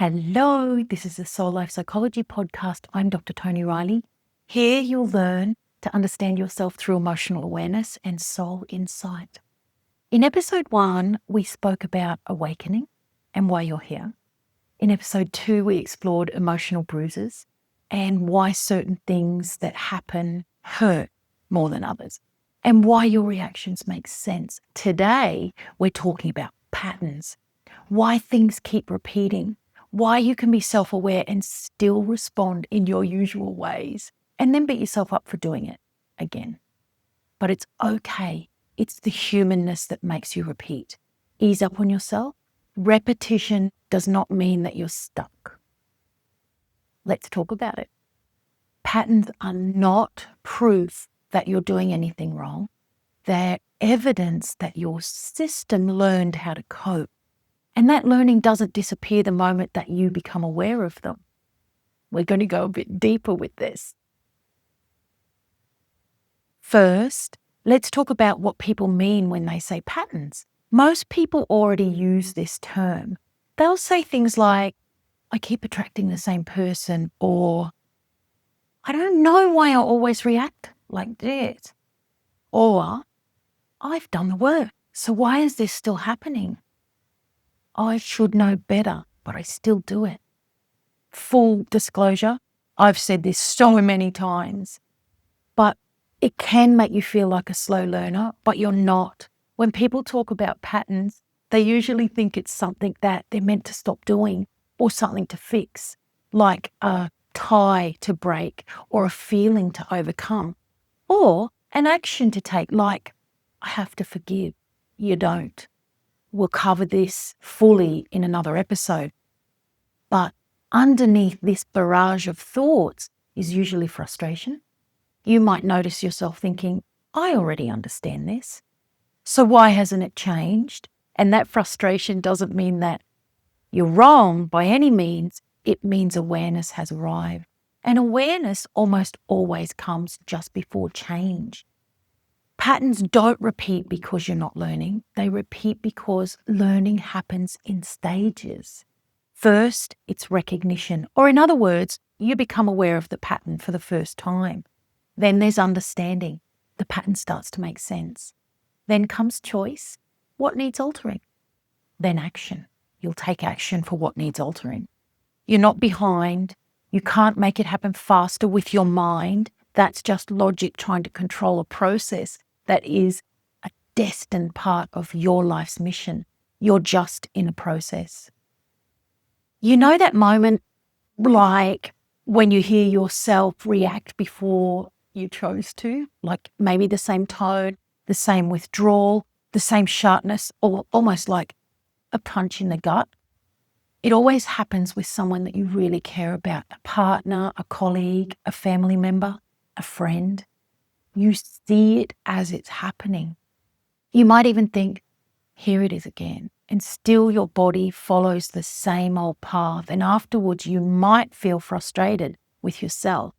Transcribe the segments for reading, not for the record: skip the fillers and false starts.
Hello, this is the Soul Life Psychology Podcast. I'm Dr. Toni Reilly. Here you'll learn to understand yourself through emotional awareness and soul insight. In episode 1, we spoke about awakening and why you're here. In episode 2, we explored emotional bruises and why certain things that happen hurt more than others and why your reactions make sense. Today, we're talking about patterns, why things keep repeating, why you can be self-aware and still respond in your usual ways and then beat yourself up for doing it again. But it's okay. It's the humanness that makes you repeat. Ease up on yourself. Repetition does not mean that you're stuck. Let's talk about it. Patterns are not proof that you're doing anything wrong. They're evidence that your system learned how to cope. And that learning doesn't disappear the moment that you become aware of them. We're going to go a bit deeper with this. First, let's talk about what people mean when they say patterns. Most people already use this term. They'll say things like, I keep attracting the same person, or I don't know why I always react like this, or I've done the work, so why is this still happening? I should know better, but I still do it. Full disclosure, I've said this so many times, but it can make you feel like a slow learner, but you're not. When people talk about patterns, they usually think it's something that they're meant to stop doing or something to fix, like a tie to break or a feeling to overcome, or an action to take, like, I have to forgive. You don't. We'll cover this fully in another episode. But underneath this barrage of thoughts is usually frustration. You might notice yourself thinking, I already understand this. So why hasn't it changed? And that frustration doesn't mean that you're wrong by any means. It means awareness has arrived. And awareness almost always comes just before change. Patterns don't repeat because you're not learning. They repeat because learning happens in stages. First, it's recognition, or in other words, you become aware of the pattern for the first time. Then there's understanding. The pattern starts to make sense. Then comes choice. What needs altering? Then action. You'll take action for what needs altering. You're not behind. You can't make it happen faster with your mind. That's just logic trying to control a process that is a destined part of your life's mission. You're just in a process. You know that moment, like when you hear yourself react before you chose to, like maybe the same tone, the same withdrawal, the same sharpness, or almost like a punch in the gut. It always happens with someone that you really care about, a partner, a colleague, a family member, a friend. You see it as it's happening. You might even think, here it is again. And still your body follows the same old path. And afterwards you might feel frustrated with yourself.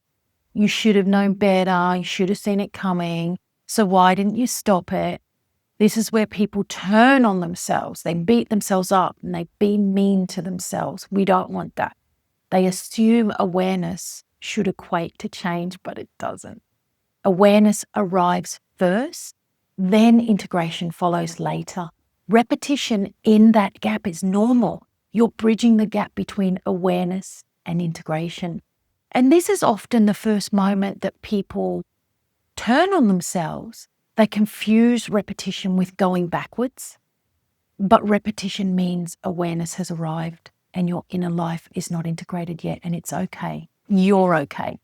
You should have known better. You should have seen it coming. So why didn't you stop it? This is where people turn on themselves. They beat themselves up and they be mean to themselves. We don't want that. They assume awareness should equate to change, but it doesn't. Awareness arrives first, then integration follows later. Repetition in that gap is normal. You're bridging the gap between awareness and integration. And this is often the first moment that people turn on themselves. They confuse repetition with going backwards. But repetition means awareness has arrived and your inner life is not integrated yet, and it's okay. You're okay.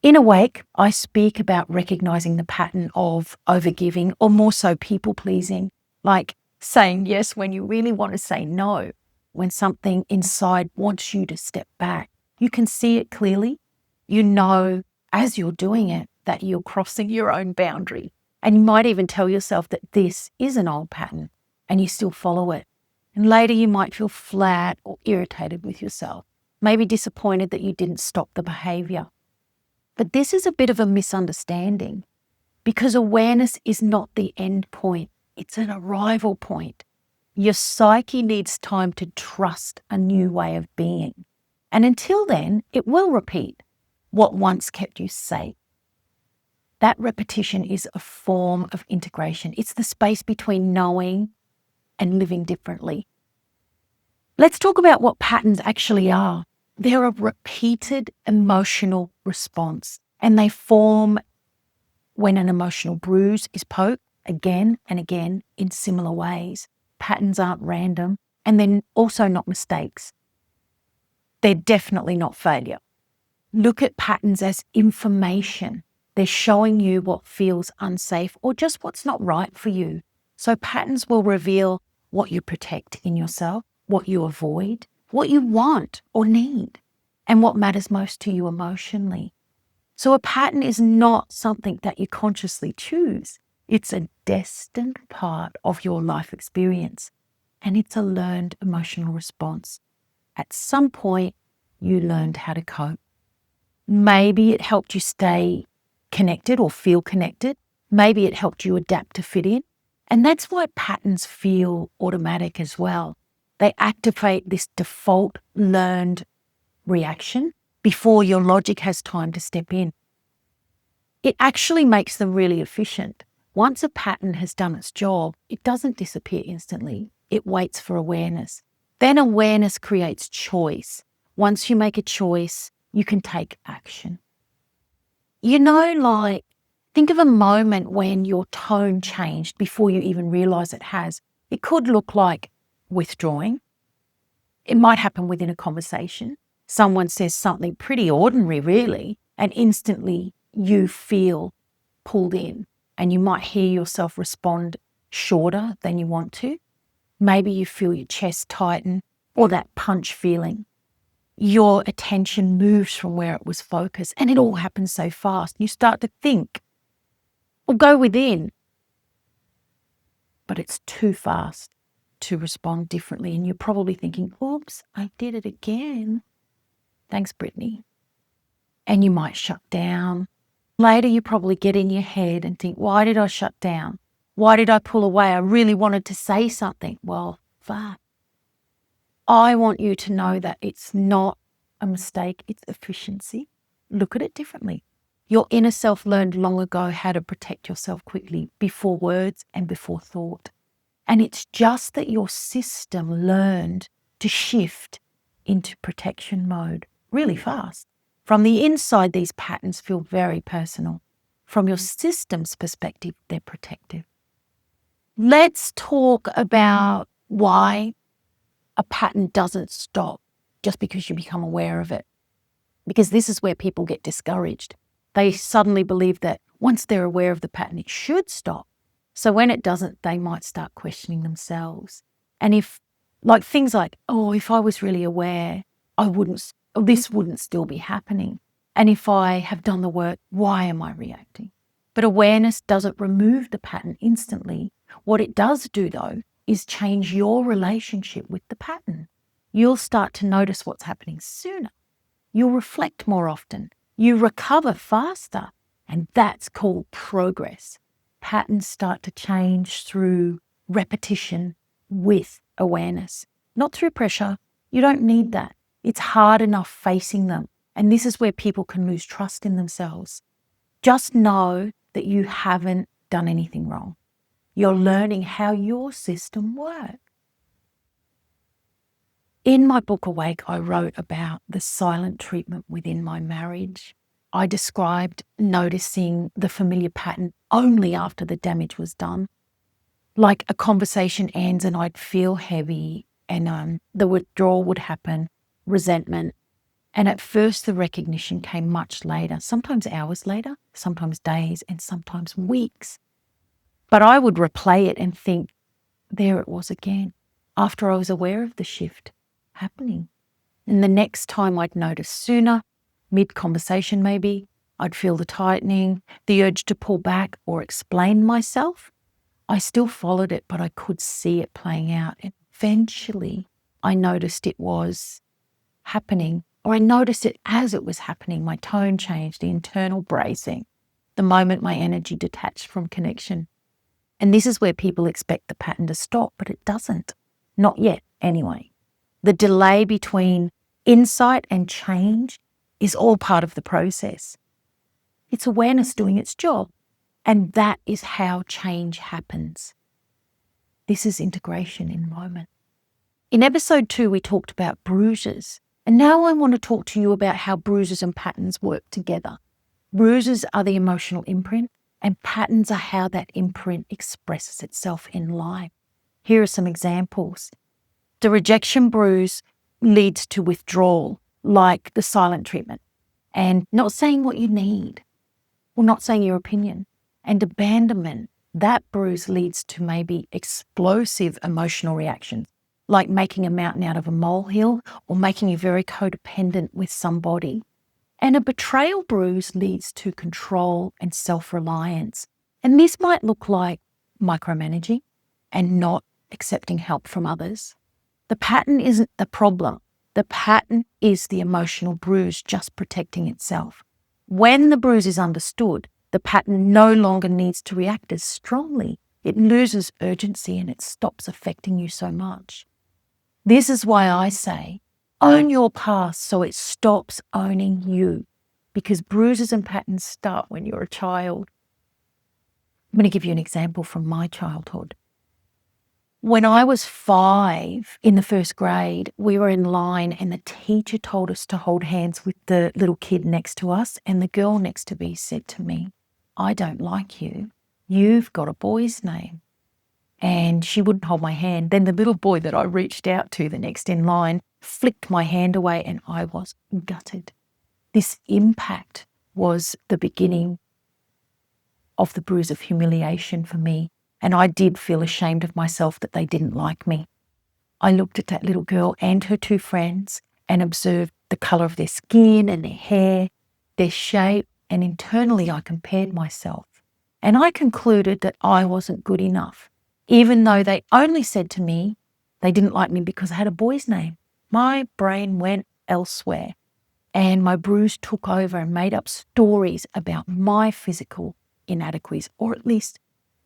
In Awake, I speak about recognizing the pattern of overgiving, or more so people-pleasing, like saying yes when you really want to say no, when something inside wants you to step back. You can see it clearly. You know as you're doing it that you're crossing your own boundary. And you might even tell yourself that this is an old pattern and you still follow it. And later you might feel flat or irritated with yourself, maybe disappointed that you didn't stop the behaviour. But this is a bit of a misunderstanding because awareness is not the end point. It's an arrival point. Your psyche needs time to trust a new way of being. And until then, it will repeat what once kept you safe. That repetition is a form of integration. It's the space between knowing and living differently. Let's talk about what patterns actually are. They're a repeated emotional response, and they form when an emotional bruise is poked again and again in similar ways. Patterns aren't random, and they're also not mistakes. They're definitely not failure. Look at patterns as information. They're showing you what feels unsafe or just what's not right for you. So patterns will reveal what you protect in yourself, what you avoid, what you want or need, and what matters most to you emotionally. So a pattern is not something that you consciously choose. It's a destined part of your life experience, and it's a learned emotional response. At some point, you learned how to cope. Maybe it helped you stay connected or feel connected. Maybe it helped you adapt to fit in. And that's why patterns feel automatic as well. They activate this default learned reaction before your logic has time to step in. It actually makes them really efficient. Once a pattern has done its job, it doesn't disappear instantly. It waits for awareness. Then awareness creates choice. Once you make a choice, you can take action. Think of a moment when your tone changed before you even realize it has. It could look like withdrawing. It might happen within a conversation. Someone says something pretty ordinary, really, and instantly you feel pulled in, and you might hear yourself respond shorter than you want to. Maybe you feel your chest tighten or that punch feeling. Your attention moves from where it was focused, and it all happens so fast. You start to think or go within, but it's too fast to respond differently. And you're probably thinking, oops, I did it again. Thanks, Brittany. And you might shut down. Later, you probably get in your head and think, why did I shut down? Why did I pull away? I really wanted to say something. Well, fuck. I want you to know that it's not a mistake, it's efficiency. Look at it differently. Your inner self learned long ago how to protect yourself quickly before words and before thought. And it's just that your system learned to shift into protection mode really fast. From the inside, these patterns feel very personal. From your system's perspective, they're protective. Let's talk about why a pattern doesn't stop just because you become aware of it. Because this is where people get discouraged. They suddenly believe that once they're aware of the pattern, it should stop. So when it doesn't, they might start questioning themselves. And if things like, if I was really aware, this wouldn't still be happening. And if I have done the work, why am I reacting? But awareness doesn't remove the pattern instantly. What it does do, though, is change your relationship with the pattern. You'll start to notice what's happening sooner. You'll reflect more often. You recover faster. And that's called progress. Patterns start to change through repetition with awareness, not through pressure. You don't need that. It's hard enough facing them. And this is where people can lose trust in themselves. Just know that you haven't done anything wrong. You're learning how your system works. In my book, Awake, I wrote about the silent treatment within my marriage. I described noticing the familiar pattern only after the damage was done. Like a conversation ends and I'd feel heavy and the withdrawal would happen, resentment. And at first the recognition came much later, sometimes hours later, sometimes days, and sometimes weeks. But I would replay it and think, there it was again, after I was aware of the shift happening. And the next time I'd notice sooner, mid-conversation maybe, I'd feel the tightening, the urge to pull back or explain myself. I still followed it, but I could see it playing out. And eventually I noticed it was happening, or I noticed it as it was happening. My tone changed, the internal bracing, the moment my energy detached from connection. And this is where people expect the pattern to stop, but it doesn't. Not yet, anyway. The delay between insight and change is all part of the process. It's awareness doing its job, and that is how change happens. This is integration in moment. In episode 2, we talked about bruises, and now I want to talk to you about how bruises and patterns work together. Bruises are the emotional imprint, and patterns are how that imprint expresses itself in life. Here are some examples. The rejection bruise leads to withdrawal, like the silent treatment, and not saying what you need, or not saying your opinion. And abandonment, that bruise leads to maybe explosive emotional reactions, like making a mountain out of a molehill or making you very codependent with somebody. And a betrayal bruise leads to control and self-reliance. And this might look like micromanaging and not accepting help from others. The pattern isn't the problem. The pattern is the emotional bruise just protecting itself. When the bruise is understood, the pattern no longer needs to react as strongly. It loses urgency and it stops affecting you so much. This is why I say, own your past so it stops owning you, because bruises and patterns start when you're a child. I'm going to give you an example from my childhood. When I was 5 in the first grade, we were in line and the teacher told us to hold hands with the little kid next to us, and the girl next to me said to me, "I don't like you. You've got a boy's name." And she wouldn't hold my hand. Then the little boy that I reached out to, the next in line, flicked my hand away and I was gutted. This impact was the beginning of the bruise of humiliation for me. And I did feel ashamed of myself that they didn't like me. I looked at that little girl and her 2 friends and observed the colour of their skin and their hair, their shape, and internally I compared myself. And I concluded that I wasn't good enough, even though they only said to me they didn't like me because I had a boy's name. My brain went elsewhere and my bruise took over and made up stories about my physical inadequacies, or at least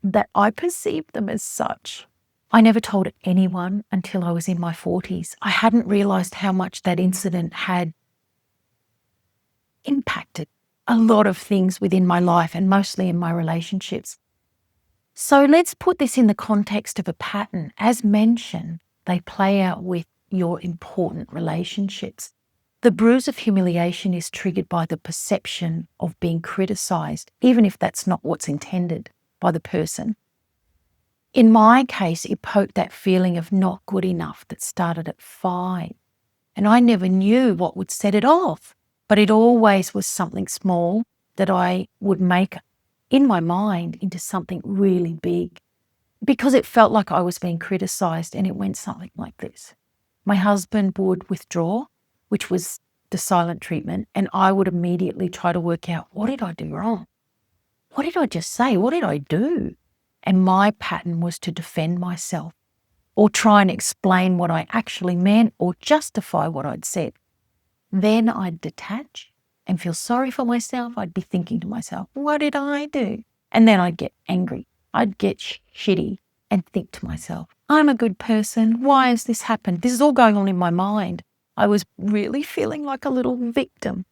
that I perceived them as such. I never told anyone until I was in my 40s. I hadn't realised how much that incident had impacted a lot of things within my life and mostly in my relationships. So let's put this in the context of a pattern. As mentioned, they play out with your important relationships. The bruise of humiliation is triggered by the perception of being criticised, even if that's not what's intended by the person. In my case, it poked that feeling of not good enough that started at 5. And I never knew what would set it off, but it always was something small that I would make in my mind into something really big, because it felt like I was being criticised, and it went something like this. My husband would withdraw, which was the silent treatment, and I would immediately try to work out, what did I do wrong? What did I just say? What did I do? And my pattern was to defend myself or try and explain what I actually meant or justify what I'd said. Then I'd detach and feel sorry for myself. I'd be thinking to myself, what did I do? And then I'd get angry. I'd get shitty and think to myself, I'm a good person. Why has this happened? This is all going on in my mind. I was really feeling like a little victim.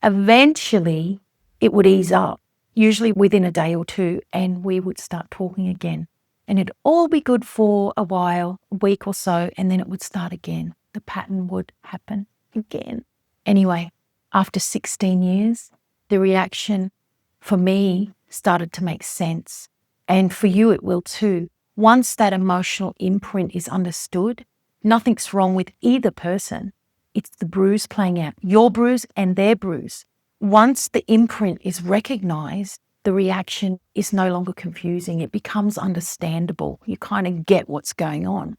Eventually, it would ease up, usually within a day or 2, and we would start talking again. And it'd all be good for a while, a week or so, and then it would start again. The pattern would happen again. Anyway, after 16 years, the reaction for me started to make sense. And for you, it will too. Once that emotional imprint is understood, nothing's wrong with either person. It's the bruise playing out, your bruise and their bruise. Once the imprint is recognised, the reaction is no longer confusing. It becomes understandable. You kind of get what's going on.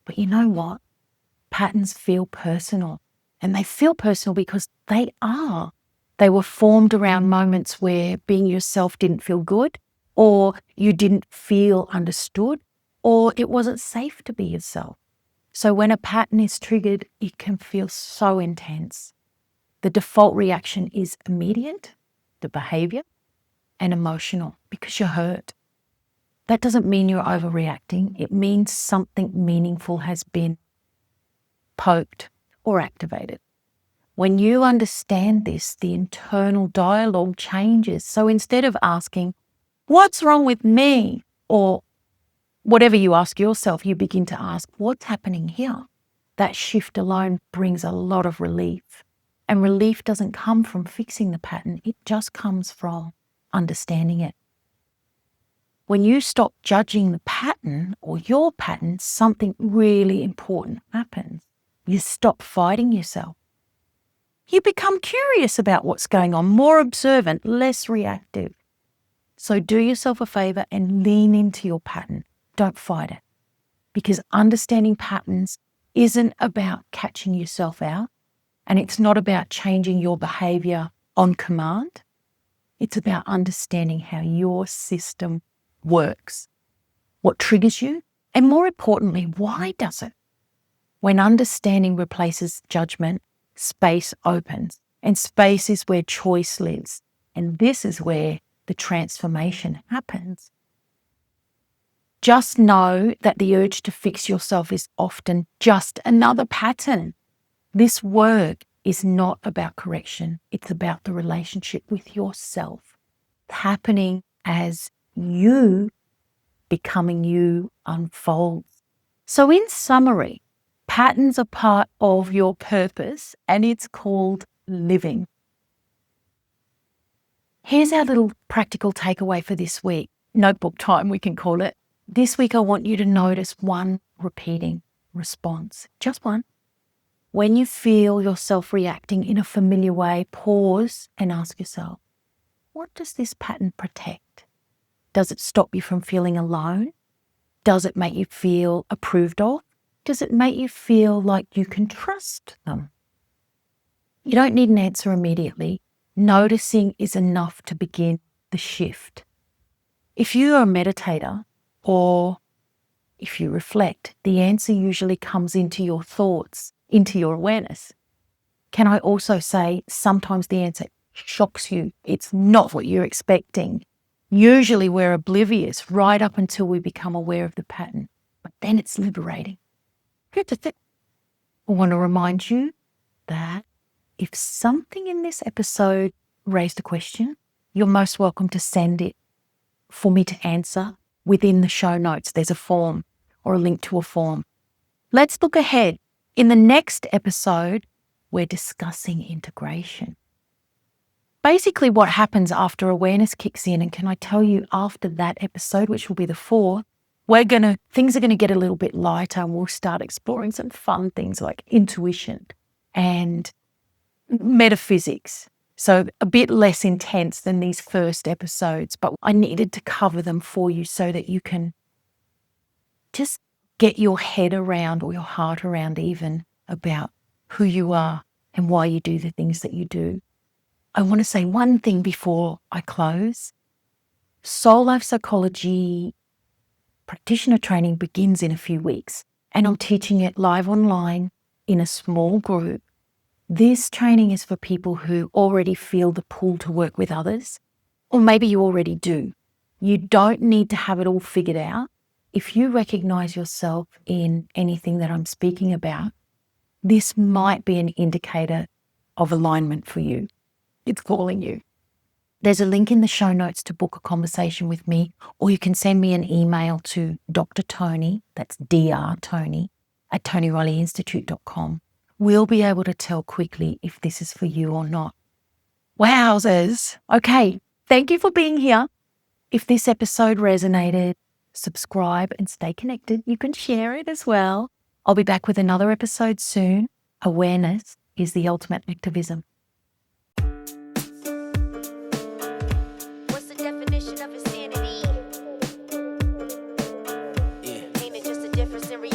But you know what? Patterns feel personal. And they feel personal because they are. They were formed around moments where being yourself didn't feel good, or you didn't feel understood, or it wasn't safe to be yourself. So when a pattern is triggered, it can feel so intense. The default reaction is immediate, the behaviour, and emotional because you're hurt. That doesn't mean you're overreacting. It means something meaningful has been poked or activated. When you understand this, the internal dialogue changes. So instead of asking, what's wrong with me? Or whatever you ask yourself, you begin to ask, what's happening here? That shift alone brings a lot of relief. And relief doesn't come from fixing the pattern. It just comes from understanding it. When you stop judging the pattern or your pattern, something really important happens. You stop fighting yourself. You become curious about what's going on, more observant, less reactive. So do yourself a favor and lean into your pattern. Don't fight it. Because understanding patterns isn't about catching yourself out, and it's not about changing your behavior on command. It's about understanding how your system works, what triggers you, and more importantly, why does it? When understanding replaces judgment, space opens, and space is where choice lives. And this is where the transformation happens. Just know that the urge to fix yourself is often just another pattern. This work is not about correction. It's about the relationship with yourself happening as you becoming you unfolds. So in summary, patterns are part of your purpose and it's called living. Here's our little practical takeaway for this week. Notebook time, we can call it. This week, I want you to notice one repeating response, just one. When you feel yourself reacting in a familiar way, pause and ask yourself, what does this pattern protect? Does it stop you from feeling alone? Does it make you feel approved of? Does it make you feel like you can trust them? You don't need an answer immediately. Noticing is enough to begin the shift. If you are a meditator or if you reflect, the answer usually comes into your thoughts, into your awareness. Can I also say sometimes the answer shocks you? It's not what you're expecting. Usually we're oblivious right up until we become aware of the pattern, but then it's liberating. I want to remind you that if something in this episode raised a question, you're most welcome to send it for me to answer within the show notes. There's a form or a link to a form. Let's look ahead. In the next episode, we're discussing integration. Basically what happens after awareness kicks in, and can I tell you after that episode, which will be the 4th, things are going to get a little bit lighter and we'll start exploring some fun things like intuition and metaphysics. So a bit less intense than these first episodes, but I needed to cover them for you so that you can just get your head around or your heart around even about who you are and why you do the things that you do. I want to say one thing before I close. Soul Life Psychology practitioner training begins in a few weeks, and I'm teaching it live online in a small group. This training is for people who already feel the pull to work with others, or maybe you already do. You don't need to have it all figured out. If you recognize yourself in anything that I'm speaking about, this might be an indicator of alignment for you. It's calling you. There's a link in the show notes to book a conversation with me, or you can send me an email to Dr. Toni, that's Dr. Toni, at ToniReillyInstitute.com. We'll be able to tell quickly if this is for you or not. Wowzers. Okay, thank you for being here. If this episode resonated, subscribe and stay connected. You can share it as well. I'll be back with another episode soon. Awareness is the ultimate activism. What's the definition of insanity? Ain't it just a difference in reality?